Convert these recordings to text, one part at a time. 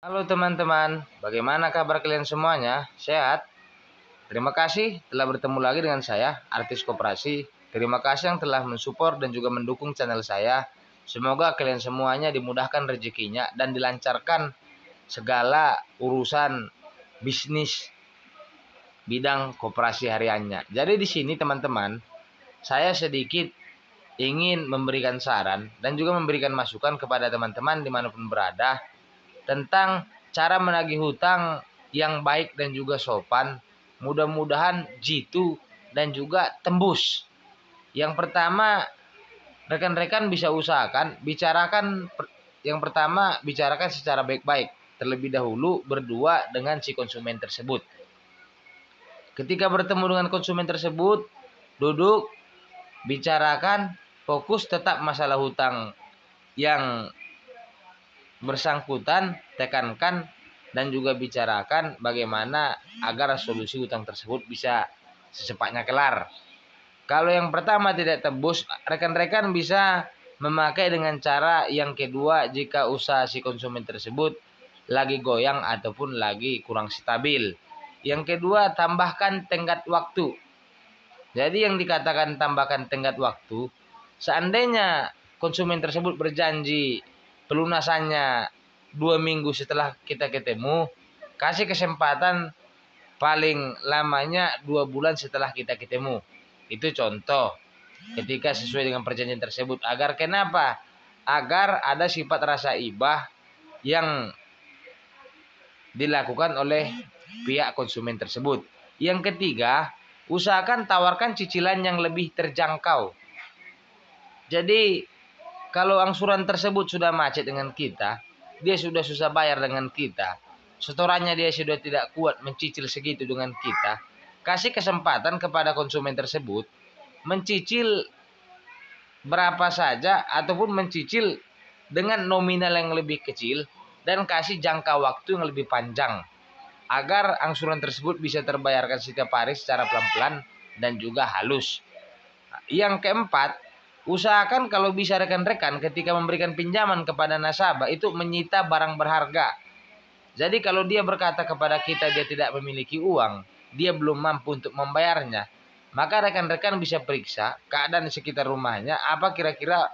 Halo teman-teman, bagaimana kabar kalian semuanya? Sehat? Terima kasih telah bertemu lagi dengan saya, Artis Koperasi. Terima kasih yang telah mensupport dan juga mendukung channel saya. Semoga kalian semuanya dimudahkan rezekinya dan dilancarkan segala urusan bisnis bidang koperasi hariannya. Jadi di sini teman-teman, saya sedikit ingin memberikan saran dan juga memberikan masukan kepada teman-teman dimanapun berada tentang cara menagih hutang yang baik dan juga sopan. Mudah-mudahan jitu dan juga tembus. Yang pertama, rekan-rekan bisa usahakan yang pertama bicarakan secara baik-baik terlebih dahulu berdua dengan si konsumen tersebut. Ketika bertemu dengan konsumen tersebut, duduk, bicarakan, fokus tetap masalah hutang yang bersangkutan, tekankan dan juga bicarakan bagaimana agar solusi hutang tersebut bisa secepatnya kelar. Kalau yang pertama tidak tembus, rekan-rekan bisa memakai dengan cara yang kedua jika usaha si konsumen tersebut lagi goyang ataupun lagi kurang stabil. Yang kedua, tambahkan tenggat waktu. Jadi yang dikatakan tambahkan tenggat waktu, seandainya konsumen tersebut berjanji pelunasannya 2 minggu setelah kita ketemu, kasih kesempatan paling lamanya 2 bulan setelah kita ketemu. Itu contoh ketika sesuai dengan perjanjian tersebut. Agar kenapa? Agar ada sifat rasa ibah yang dilakukan oleh pihak konsumen tersebut. Yang ketiga, usahakan tawarkan cicilan yang lebih terjangkau. Jadi kalau angsuran tersebut sudah macet dengan kita, dia sudah susah bayar dengan kita, setorannya dia sudah tidak kuat mencicil segitu dengan kita, kasih kesempatan kepada konsumen tersebut mencicil berapa saja ataupun mencicil dengan nominal yang lebih kecil dan kasih jangka waktu yang lebih panjang agar angsuran tersebut bisa terbayarkan setiap hari secara pelan-pelan dan juga halus. Yang keempat, usahakan kalau bisa rekan-rekan ketika memberikan pinjaman kepada nasabah itu menyita barang berharga. Jadi kalau dia berkata kepada kita dia tidak memiliki uang, dia belum mampu untuk membayarnya, maka rekan-rekan bisa periksa keadaan di sekitar rumahnya apa kira-kira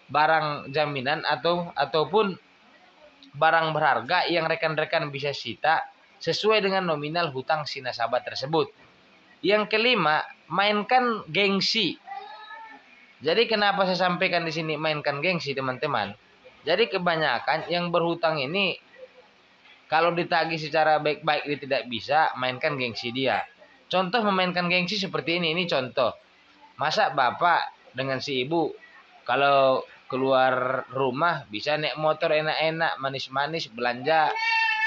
barang jaminan ataupun barang berharga yang rekan-rekan bisa sita sesuai dengan nominal hutang si nasabah tersebut. Yang kelima, mainkan gengsi. Jadi kenapa saya sampaikan di sini mainkan gengsi, teman-teman? Jadi kebanyakan yang berhutang ini kalau ditagih secara baik-baik dia tidak bisa, mainkan gengsi dia. Contoh memainkan gengsi seperti ini contoh. Masa bapak dengan si ibu kalau keluar rumah bisa naik motor enak-enak, manis-manis, belanja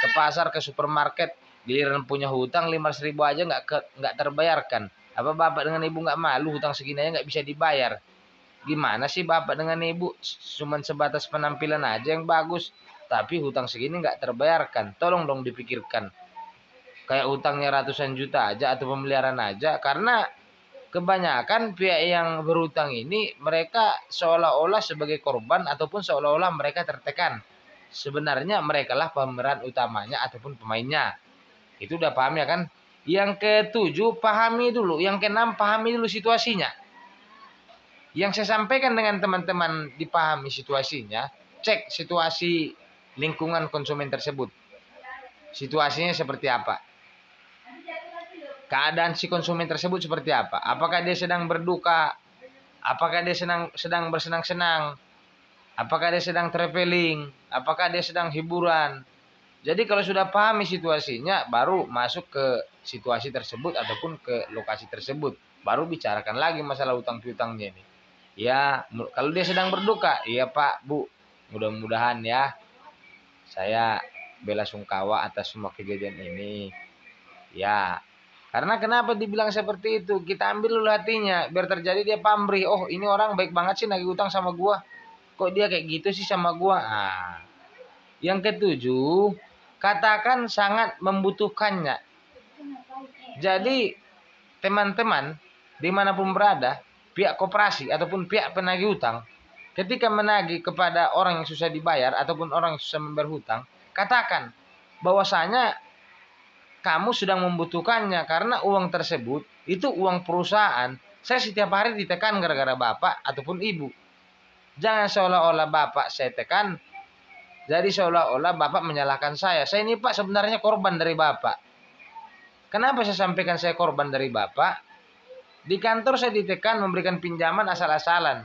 ke pasar, ke supermarket, giliran punya hutang 500.000 aja nggak terbayarkan. Apa bapak dengan ibu nggak malu hutang segini aja nggak bisa dibayar? Gimana sih bapak dengan ibu cuman sebatas penampilan aja yang bagus, tapi hutang segini nggak terbayarkan? Tolong dong dipikirkan. Kayak hutangnya ratusan juta aja atau pemeliharaan aja, karena kebanyakan pihak yang berhutang ini mereka seolah-olah sebagai korban ataupun seolah-olah mereka tertekan. Sebenarnya mereka lah pemeran utamanya ataupun pemainnya. Itu udah paham ya kan? Yang ketujuh, pahami dulu. Yang keenam, pahami dulu situasinya. Yang saya sampaikan dengan teman-teman dipahami situasinya, cek situasi lingkungan konsumen tersebut. Situasinya seperti apa? Keadaan si konsumen tersebut seperti apa? Apakah dia sedang berduka? Apakah dia sedang bersenang-senang? Apakah dia sedang traveling? Apakah dia sedang hiburan? Jadi kalau sudah pahami situasinya, baru masuk ke situasi tersebut ataupun ke lokasi tersebut. Baru bicarakan lagi masalah utang piutangnya ini. Ya, kalau dia sedang berduka, iya Pak, Bu, mudah-mudahan ya saya bela sungkawa atas semua kejadian ini. Ya, karena kenapa dibilang seperti itu? Kita ambil dulu hatinya, biar terjadi dia pamrih. Oh, ini orang baik banget sih nagih utang sama gua. Kok dia kayak gitu sih sama gua? Nah, yang ketujuh, katakan sangat membutuhkannya. Jadi, teman-teman, dimanapun berada, pihak koperasi ataupun pihak penagih hutang, ketika menagih kepada orang yang susah dibayar ataupun orang yang susah membayar hutang, katakan bahwasanya kamu sedang membutuhkannya karena uang tersebut itu uang perusahaan. Saya setiap hari ditekan gara-gara bapak ataupun ibu. Jangan seolah-olah bapak saya tekan, jadi seolah-olah bapak menyalahkan saya. Saya ini pak sebenarnya korban dari bapak. Kenapa saya sampaikan saya korban dari bapak? Di kantor saya ditekan memberikan pinjaman asal-asalan.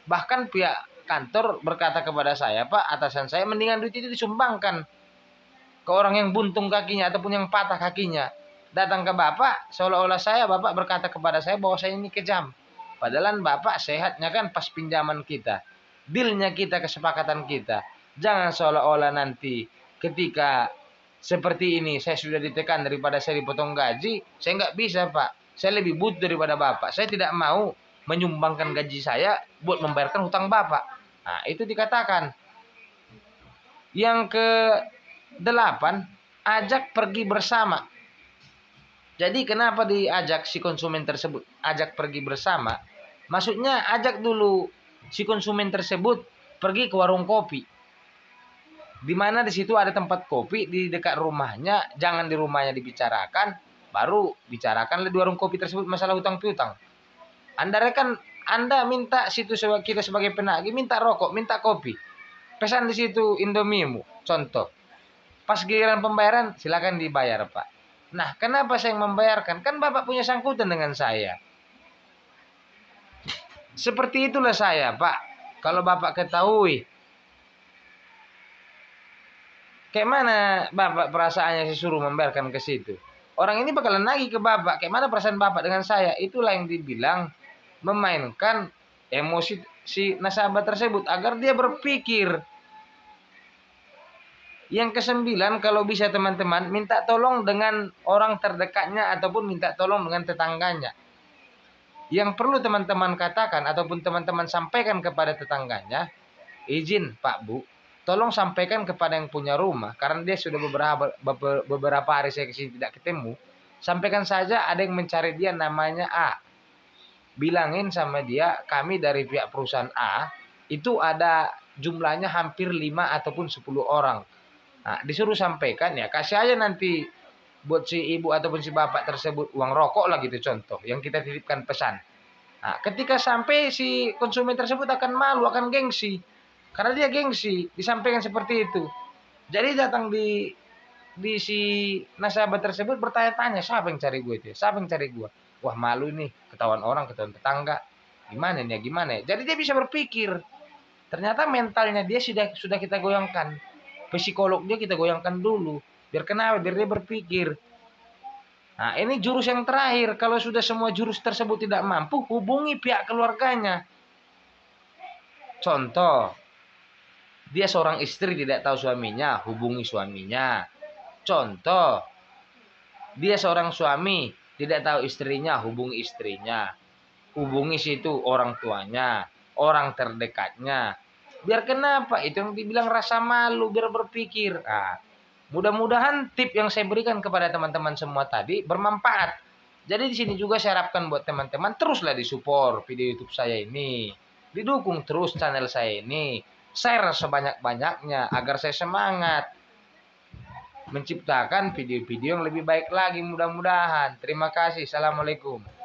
Bahkan pihak kantor berkata kepada saya, Pak, atasan saya mendingan duit itu disumbangkan ke orang yang buntung kakinya ataupun yang patah kakinya. Datang ke bapak, seolah-olah bapak berkata kepada saya bahwa saya ini kejam. Padahal bapak sehatnya kan pas pinjaman kita. Dealnya kita, kesepakatan kita. Jangan seolah-olah nanti ketika seperti ini saya sudah ditekan daripada saya dipotong gaji, saya nggak bisa pak. Saya lebih butuh daripada bapak. Saya tidak mau menyumbangkan gaji saya buat membayarkan hutang bapak. Nah, itu dikatakan. Yang ke-8, ajak pergi bersama. Jadi kenapa diajak si konsumen tersebut? Ajak pergi bersama. Maksudnya ajak dulu si konsumen tersebut pergi ke warung kopi. Di mana di situ ada tempat kopi di dekat rumahnya, jangan di rumahnya dibicarakan, baru bicarakan di warung kopi tersebut masalah hutang piutang. Anda minta situ kita sebagai penagih minta rokok, minta kopi. Pesan di situ Indomiemu, contoh. Pas giliran pembayaran silakan dibayar, Pak. Nah, kenapa saya yang membayarkan? Kan Bapak punya sangkutan dengan saya. Seperti itulah saya, Pak. Kalau Bapak ketahui, kayak mana Bapak perasaannya saya suruh membayarkan ke situ? Orang ini bakalan nagih ke Bapak. Kayak mana perasaan Bapak dengan saya? Itulah yang dibilang memainkan emosi si nasabah tersebut agar dia berpikir. Yang ke-9, kalau bisa teman-teman minta tolong dengan orang terdekatnya ataupun minta tolong dengan tetangganya. Yang perlu teman-teman katakan ataupun teman-teman sampaikan kepada tetangganya, izin Pak Bu, tolong sampaikan kepada yang punya rumah karena dia sudah beberapa hari saya kesini tidak ketemu. Sampaikan saja ada yang mencari dia namanya A. Bilangin sama dia kami dari pihak perusahaan A itu ada jumlahnya hampir 5 ataupun 10 orang. Nah, disuruh sampaikan ya kasih aja nanti buat si ibu ataupun si bapak tersebut uang rokok lah gitu contoh yang kita titipkan pesan. Nah, ketika sampai si konsumen tersebut akan malu, akan gengsi. Karena dia gengsi disampaikan seperti itu. Jadi datang di si nasabah tersebut bertanya-tanya, siapa yang cari gue itu? Siapa yang cari gue? Wah, malu nih, ketahuan orang, ketahuan tetangga. Gimana nih, gimana ya? Jadi dia bisa berpikir. Ternyata mentalnya dia sudah kita goyangkan. Psikolog dia kita goyangkan dulu. Biar kenapa? Biar dia berpikir. Nah, ini jurus yang terakhir. Kalau sudah semua jurus tersebut tidak mampu, hubungi pihak keluarganya. Contoh, dia seorang istri tidak tahu suaminya, hubungi suaminya. Contoh, dia seorang suami tidak tahu istrinya, hubungi istrinya. Hubungi situ orang tuanya, orang terdekatnya. Biar kenapa? Itu yang dibilang rasa malu, biar berpikir. Nah, mudah-mudahan tip yang saya berikan kepada teman-teman semua tadi bermanfaat. Jadi di sini juga saya harapkan buat teman-teman teruslah disupport video YouTube saya ini. Didukung terus channel saya ini. Share sebanyak-banyaknya agar saya semangat menciptakan video-video yang lebih baik lagi mudah-mudahan. Terima kasih. Assalamualaikum.